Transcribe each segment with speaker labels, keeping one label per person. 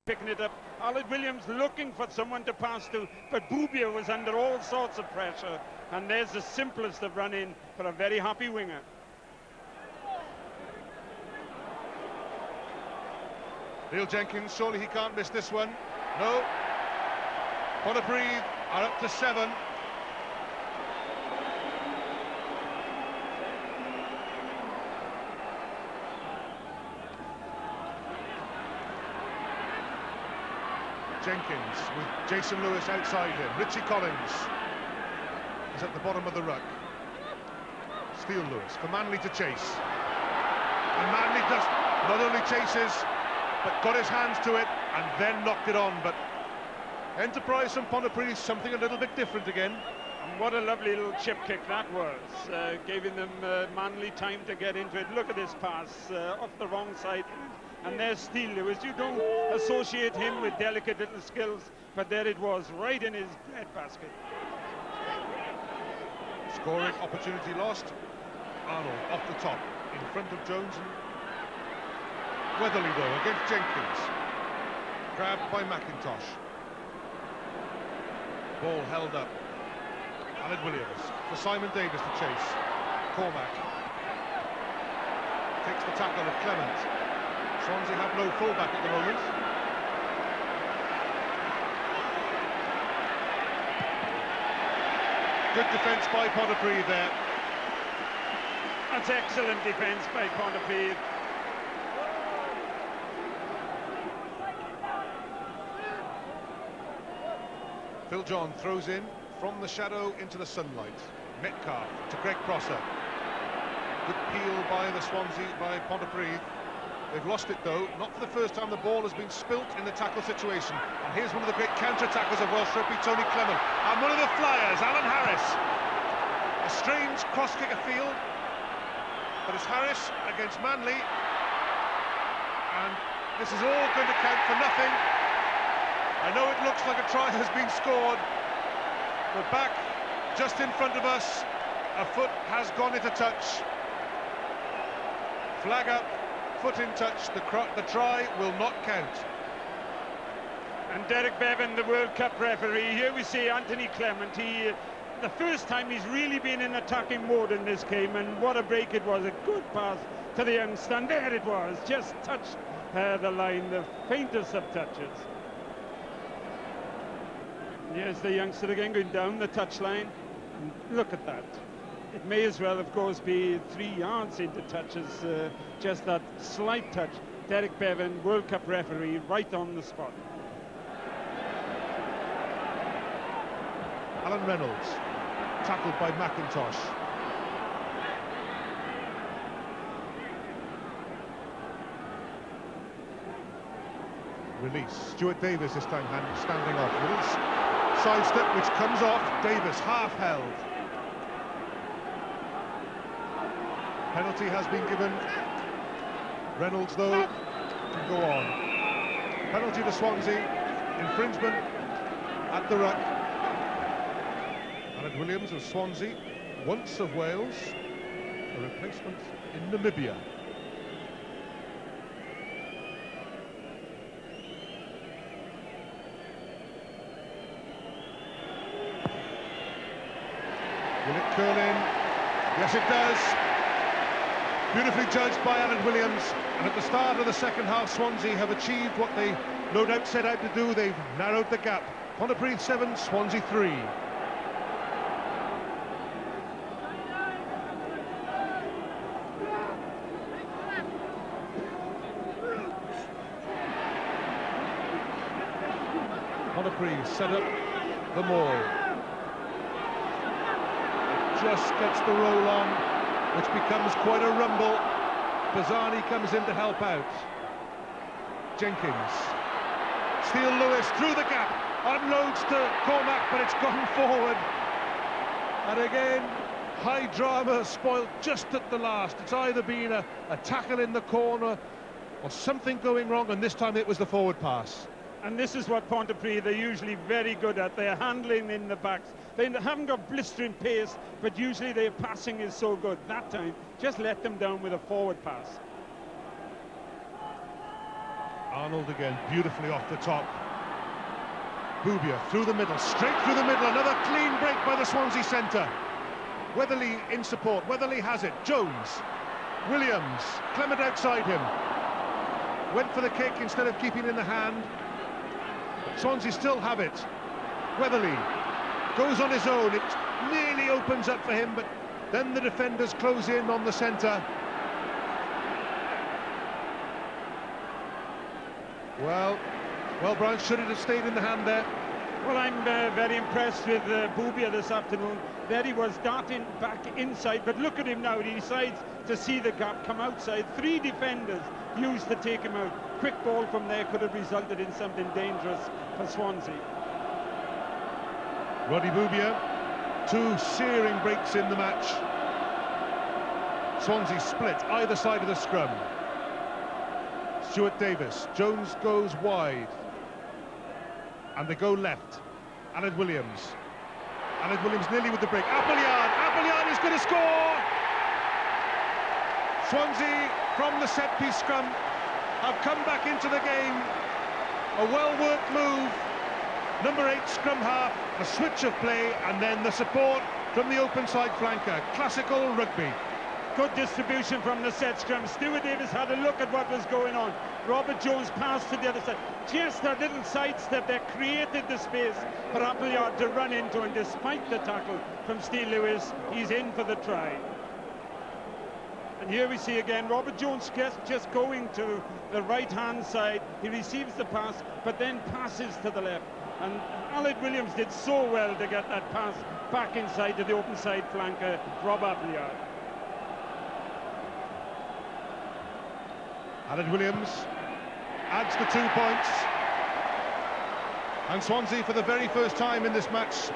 Speaker 1: picking it up. Aled Williams looking for someone to pass to, but Bubia was under all sorts of pressure, and there's the simplest of run-in for a very happy winger.
Speaker 2: Neil Jenkins, surely he can't miss this one. No. Pontypridd are up to 7. Jenkins with Jason Lewis outside him. Richie Collins is at the bottom of the ruck. Steele Lewis for Manley to chase. And Manley does not only chases, but got his hands to it and then knocked it on. But enterprise from Pontypridd is something a little bit different again.
Speaker 1: And what a lovely little chip kick that was, giving them Manley time to get into it. Look at this pass off the wrong side. And there's Steele Lewis. You don't associate him with delicate little skills, but there it was, right in his breadbasket.
Speaker 2: Scoring opportunity lost. Arnold off the top, in front of Jones and Weatherly though, against Jenkins. Grabbed by McIntosh. Ball held up. Aled Williams for Simon Davis to chase. Cormac takes the tackle of Clement. Swansea have no fullback at the moment. Good defence by Pontypridd there.
Speaker 1: That's excellent defence by Pontypridd.
Speaker 2: Phil John throws in from the shadow into the sunlight. Metcalf to Greg Prosser. Good peel by the Swansea, by Pontypridd. They've lost it though, not for the first time. The ball has been spilt in the tackle situation. And here's one of the great counter-attackers of Welsh rugby, Tony Clement. And one of the flyers, Alan Harris. A strange cross-kick afield, but it's Harris against Manley. And this is all going to count for nothing. I know it looks like a try has been scored, but back, just in front of us, a foot has gone into touch. Flag up. Foot in touch, the try will not count.
Speaker 1: And Derek Bevan, the World Cup referee, here we see Anthony Clement. The first time he's really been in attacking mode in this game, and what a break it was. A good pass to the youngster, and there it was, just touched the line, the faintest of touches. Here's the youngster again going down the touchline. Look at that. It may as well, of course, be 3 yards into touches, just that slight touch. Derek Bevan, World Cup referee, right on the spot.
Speaker 2: Alan Reynolds, tackled by McIntosh. Release. Stuart Davis this time standing off. Little side step which comes off. Davis half held. Penalty has been given. Reynolds, though, can go on. Penalty to Swansea. Infringement at the ruck. Aled Williams of Swansea, once of Wales, a replacement in Namibia. Will it curl in? Yes, it does. Beautifully judged by Aled Williams, and at the start of the second half, Swansea have achieved what they no doubt set out to do. They've narrowed the gap. Pontypridd 7, Swansea 3. Pontypridd set up the maul. Just gets the roll on, which becomes quite a rumble. Bazzani comes in to help out. Jenkins. Steele Lewis through the gap. Unloads to Cormac, but it's gone forward. And again, high drama spoiled just at the last. It's either been a tackle in the corner or something going wrong, and this time it was the forward pass.
Speaker 1: And this is what Pontypridd are usually very good at. They're handling in the backs. They haven't got blistering pace, but usually their passing is so good. That time, just let them down with a forward pass.
Speaker 2: Arnold again, beautifully off the top. Bubia through the middle, straight through the middle. Another clean break by the Swansea centre. Weatherly in support. Weatherly has it. Jones, Williams, Clement outside him. Went for the kick instead of keeping in the hand. Swansea still have it. Weatherly goes on his own. It nearly opens up for him, but then the defenders close in on the centre. Well, Brian, should it have stayed in the hand there?
Speaker 1: Well, I'm very impressed with Bubia this afternoon. There he was darting back inside, but look at him now. He decides to see the gap, come outside. 3 defenders used to take him out. Quick ball from there could have resulted in something dangerous for Swansea.
Speaker 2: Roddy Bubia, 2 searing breaks in the match. Swansea split either side of the scrum. Stuart Davis, Jones goes wide. And they go left. Aled Williams. Aled Williams nearly with the break. Appleyard is going to score! Swansea, from the set-piece scrum, have come back into the game. A well-worked move. Number 8 scrum half, a switch of play, and then the support from the open side flanker. Classical rugby.
Speaker 1: Good distribution from the set scrum. Stuart Davis had a look at what was going on. Robert Jones passed to the other side. Just a little sidestep there created the space for Appleyard to run into, and despite the tackle from Steve Lewis, he's in for the try. And here we see again Robert Jones just going to the right-hand side. He receives the pass, but then passes to the left. And Aled Williams did so well to get that pass back inside to the open side flanker, Rob Appleyard.
Speaker 2: Aled Williams adds the 2 points, and Swansea, for the very first time in this match,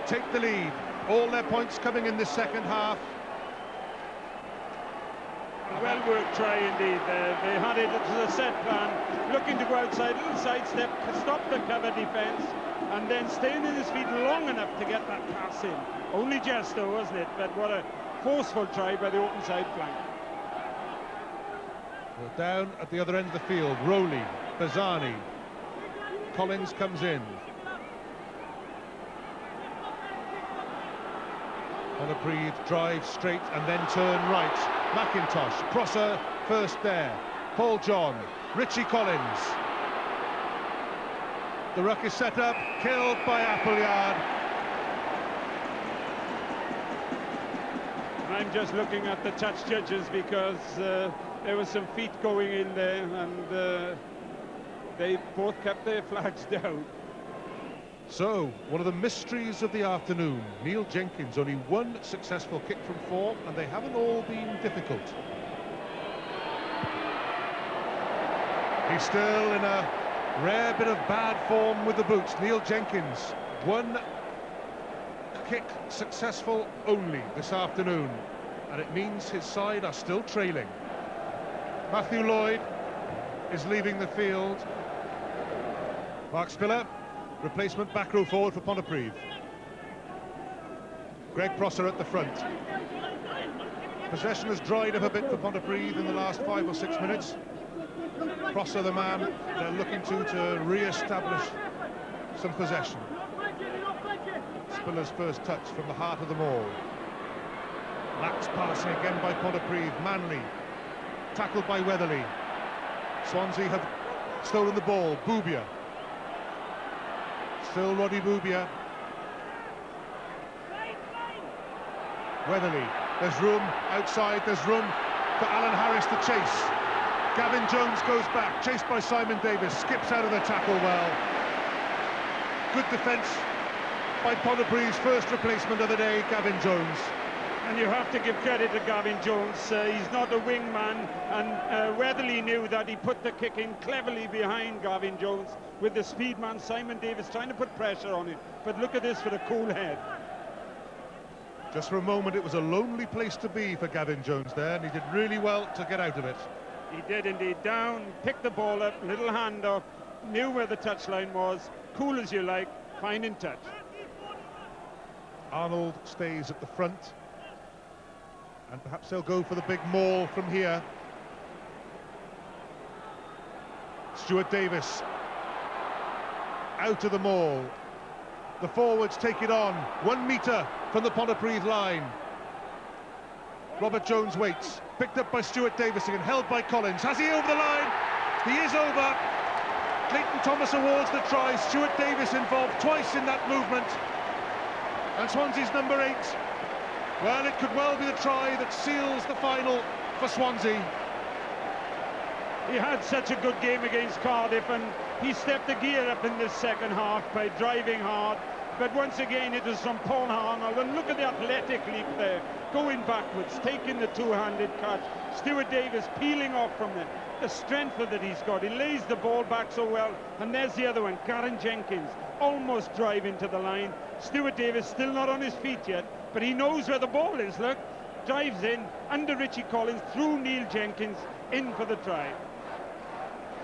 Speaker 2: take the lead. All their points coming in this second half.
Speaker 1: A well-worked try indeed. They had it as a set plan, looking to go outside, little sidestep, stop the cover defence, and then staying in his feet long enough to get that pass in. Only just though, wasn't it? But what a forceful try by the open side flank.
Speaker 2: Well, down at the other end of the field, Rowley, Bazzani, Collins comes in. Pontypridd drive straight and then turn right. McIntosh, Prosser first there. Paul John, Richie Collins. The ruck is set up, killed by Appleyard.
Speaker 1: I'm just looking at the touch judges because there was some feet going in there, and they both kept their flags down.
Speaker 2: So, one of the mysteries of the afternoon, Neil Jenkins, only 1 successful kick from 4, and they haven't all been difficult. He's still in a rare bit of bad form with the boots. Neil Jenkins, 1 kick successful only this afternoon, and it means his side are still trailing. Matthew Lloyd is leaving the field. Mark Spiller, replacement back row forward for Pontypridd. Greg Prosser at the front. Possession has dried up a bit for Pontypridd in the last 5 or 6 minutes. Prosser, the man they're looking to re-establish some possession. Spiller's first touch from the heart of them all. Lax passing again by Pontypridd. Manley tackled by Weatherly. Swansea have stolen the ball. Bubia. Still Roddy Bubia. Weatherly. There's room outside. There's room for Alan Harris to chase. Gavin Jones goes back, chased by Simon Davis. Skips out of the tackle well. Good defence by Pontypridd's first replacement of the day, Gavin Jones.
Speaker 1: And you have to give credit to Gavin Jones. He's not a wingman, and Weatherly knew that. He put the kick in cleverly behind Gavin Jones with the speed man Simon Davis trying to put pressure on him. But look at this for a cool head.
Speaker 2: Just for a moment, it was a lonely place to be for Gavin Jones there, and he did really well to get out of it.
Speaker 1: He did indeed. Down, picked the ball up, little hand off, knew where the touchline was, cool as you like, fine in touch.
Speaker 2: Arnold stays at the front, and perhaps they'll go for the big maul from here. Stuart Davis out of the maul. The forwards take it on, 1 metre from the Pontypridd line. Robert Jones waits, picked up by Stuart Davis again, held by Collins. Has he over the line? He is over. Clayton Thomas awards the try. Stuart Davis involved twice in that movement. And Swansea's number 8. Well, it could well be the try that seals the final for Swansea.
Speaker 1: He had such a good game against Cardiff, and he stepped the gear up in this second half by driving hard. But once again, it was from Paul Arnold, and look at the athletic leap there, going backwards, taking the two-handed catch. Stuart Davis peeling off from it. The strength that he's got, he lays the ball back so well. And there's the other one, Garen Jenkins, almost driving to the line. Stuart Davis still not on his feet yet, but he knows where the ball is, look. Drives in, under Richie Collins, through Neil Jenkins, in for the try.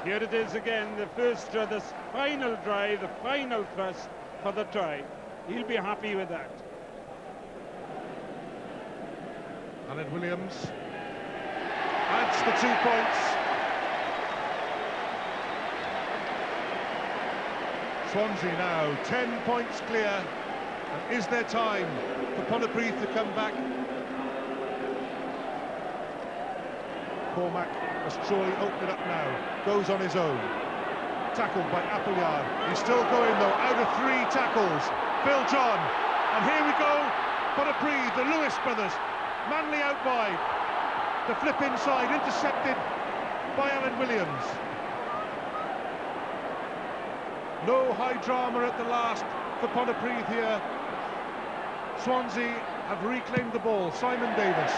Speaker 1: Here it is again, the final drive, the final thrust for the try. He'll be happy with that.
Speaker 2: Alan Williams adds the 2 points. Swansea now 10 points clear. And is there time for Pontypridd to come back? Cormac must surely open it up now. Goes on his own. Tackled by Appleyard. He's still going though, out of 3 tackles. Phil John. And here we go. Pontypridd, the Lewis brothers. Manley out wide. The flip inside, intercepted by Alan Williams. No high drama at the last for Pontypridd here. Swansea have reclaimed the ball. Simon Davis.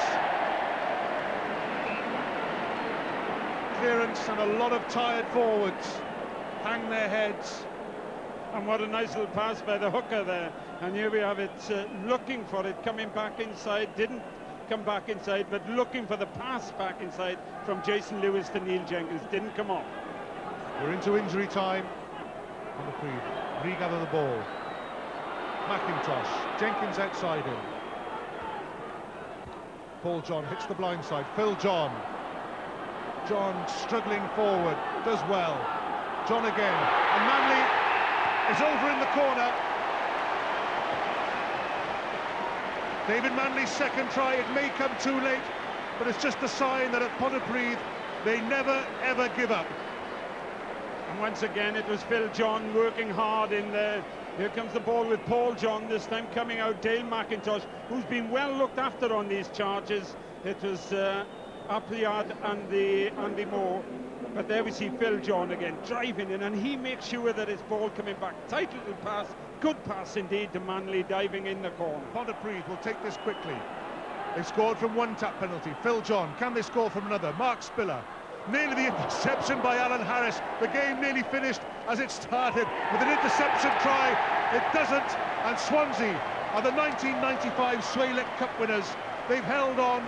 Speaker 2: Clearance and a lot of tired forwards hang their heads.
Speaker 1: And what a nice little pass by the hooker there. And here we have it, looking for it, coming back inside. Didn't come back inside, but looking for the pass back inside from Jason Lewis to Neil Jenkins. Didn't come off.
Speaker 2: We're into injury time. Pontypridd regather the ball. McIntosh, Jenkins outside him. Paul John hits the blind side. Phil John. John struggling forward, does well. John again, and Manley is over in the corner. David Manley's second try, it may come too late, but it's just a sign that at Pontypridd they never ever give up.
Speaker 1: And once again it was Phil John working hard in there. Here comes the ball with Paul John, this time coming out Dale McIntosh, who's been well looked after on these charges. It was Appleyard and Andy Moore, but there we see Phil John again driving in, and he makes sure that his ball coming back. Tight little pass, good pass indeed to Manley, diving in the corner.
Speaker 2: Pontypridd will take this quickly. They've scored from one tap penalty. Phil John, can they score from another? Mark Spiller, nearly the interception by Alan Harris. The game nearly finished as it started with an interception try. It doesn't, and Swansea are the 1995 Swalec Cup winners. They've held on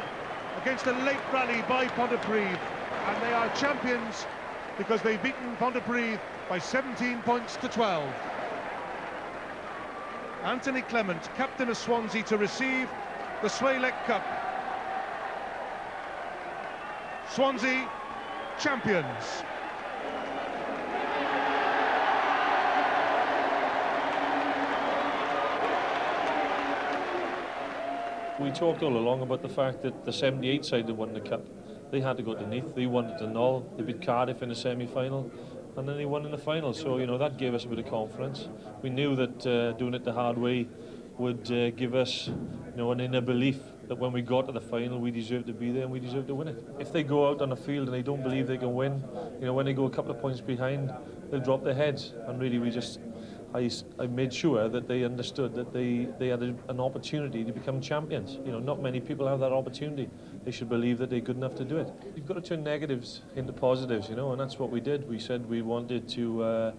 Speaker 2: against a late rally by Pontypridd, and they are champions because they've beaten Pontypridd by 17 points to 12. Anthony Clement, captain of Swansea, to receive the Swalec Cup. Swansea champions.
Speaker 3: We talked all along about the fact that the 78 side that won the cup, they had to go to Neath. They wanted to null. They beat Cardiff in the semi-final, and then they won in the final. So, you know, that gave us a bit of confidence. We knew that doing it the hard way would give us, you know, an inner belief that when we got to the final, we deserved to be there and we deserved to win it. If they go out on the field and they don't believe they can win, you know, when they go a couple of points behind, they'll drop their heads. And really, I made sure that they understood that they had an opportunity to become champions. You know, not many people have that opportunity. They should believe that they're good enough to do it. You've got to turn negatives into positives, you know, and that's what we did. We said we wanted to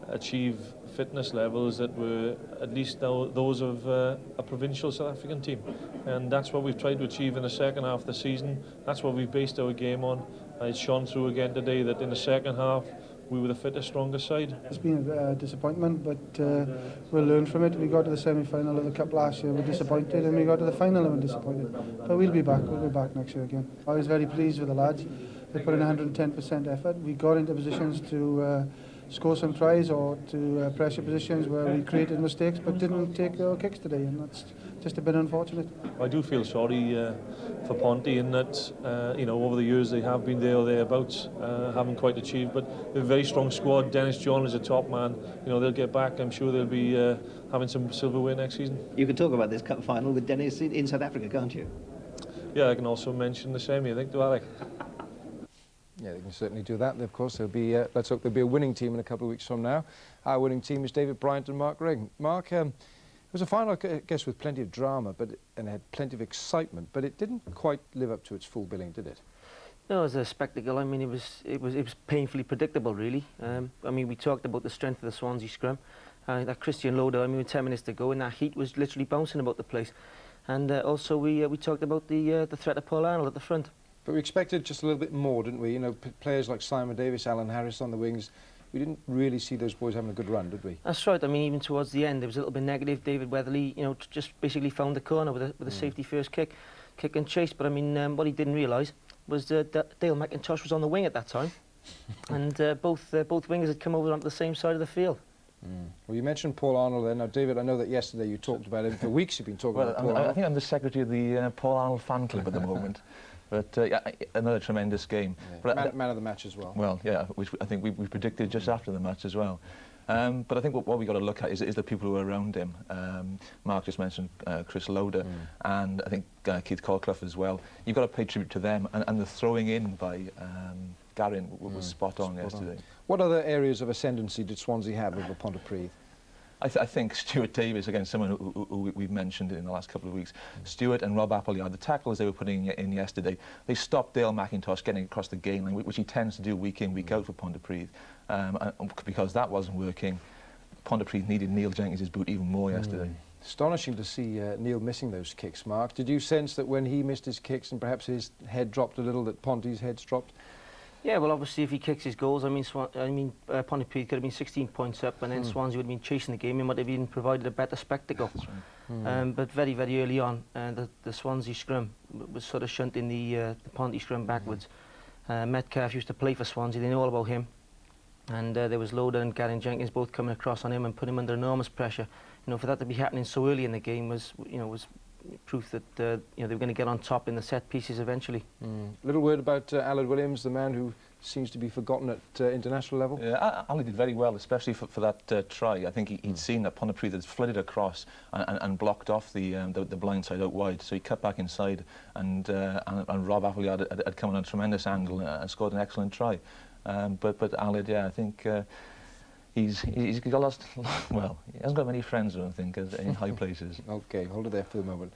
Speaker 3: achieve fitness levels that were at least those of a provincial South African team, and that's what we've tried to achieve in the second half of the season. That's what we've based our game on. It's shone through again today that in the second half we were the fitter, stronger side.
Speaker 4: It's been a disappointment, but we'll learn from it. We got to the semi-final of the Cup last year, we're disappointed, and we got to the final and we're disappointed. But we'll be back next year again. I was very pleased with the lads. They put in 110% effort. We got into positions to score some tries or to pressure positions where we created mistakes but didn't take our kicks today, and that's just a bit unfortunate.
Speaker 3: I do feel sorry for Ponty in that, you know, over the years they have been there or thereabouts, haven't quite achieved, but they're a very strong squad. Dennis John is a top man. You know, they'll get back. I'm sure they'll be having some silverware next season.
Speaker 5: You can talk about this cup final with Dennis in South Africa, can't you?
Speaker 3: Yeah, I can also mention the semi, I think, do Alec?
Speaker 6: Yeah, they can certainly do that. Of course, there'll be, let's hope there'll be a winning team in a couple of weeks from now. Our winning team is David Bryant and Mark Rigg. Mark, it was a final, I guess, with plenty of drama, and had plenty of excitement, but it didn't quite live up to its full billing, did it?
Speaker 7: No, it was a spectacle. I mean, it was painfully predictable, really. I mean, we talked about the strength of the Swansea scrum. That Christian Loader, I mean, with 10 minutes to go, and that heat was literally bouncing about the place. And also, we talked about the threat of Paul Arnold at the front.
Speaker 6: But we expected just a little bit more, didn't we? You know, players like Simon Davis, Alan Harris on the wings. We didn't really see those boys having a good run, did we?
Speaker 7: That's right. I mean, even towards the end, it was a little bit negative. David Weatherly, you know, just basically found the corner with a safety first kick and chase. But I mean, what he didn't realise was that Dale McIntosh was on the wing at that time, and both wingers had come over onto the same side of the field.
Speaker 6: Well, you mentioned Paul Arnold there. Now, David, I know that yesterday you talked about him. For weeks you've been talking about Paul Arnold.
Speaker 8: I think I'm the secretary of the Paul Arnold fan club at the moment. But yeah, another tremendous game.
Speaker 6: Yeah.
Speaker 8: But
Speaker 6: man of the match as well.
Speaker 8: Well, yeah, which I think we predicted just after the match as well. But I think what we've got to look at is the people who are around him. Mark just mentioned Chris Loader, and I think Keith Colclough as well. You've got to pay tribute to them, and the throwing in by Garin was spot on yesterday.
Speaker 6: What other areas of ascendancy did Swansea have over Pontypridd?
Speaker 8: I think Stuart Davis, again, someone who we've mentioned in the last couple of weeks, Stuart and Rob Appleyard, the tackles they were putting in yesterday, they stopped Dale McIntosh getting across the gain line, which he tends to do week in, week out for Pontypridd. Because that wasn't working, Pontypridd needed Neil Jenkins' boot even more yesterday.
Speaker 6: Astonishing to see Neil missing those kicks, Mark. Did you sense that when he missed his kicks and perhaps his head dropped a little, that Ponty's head's dropped?
Speaker 7: Yeah, well, obviously, if he kicks his goals, I mean, Pontypridd could have been 16 points up, and then Swansea would have been chasing the game and would have even provided a better spectacle. That's right. But very, very early on, the Swansea scrum was sort of shunting the Ponty scrum backwards. Metcalf used to play for Swansea; they know all about him. And there was Loader and Garen Jenkins both coming across on him and putting him under enormous pressure. You know, for that to be happening so early in the game was proof that you know, they were going to get on top in the set pieces eventually.
Speaker 6: Little word about Alan Williams, the man who seems to be forgotten at international level.
Speaker 8: Yeah, Ali did very well, especially for that try. I think he'd seen that Pontypridd had flooded across and blocked off the blind side out wide, so he cut back inside, and Rob Appleyard had come on a tremendous angle and scored an excellent try. But Alid, yeah, I think he's got lost. Well, he hasn't got many friends, I don't think, in high places.
Speaker 6: Okay, hold it there for the moment.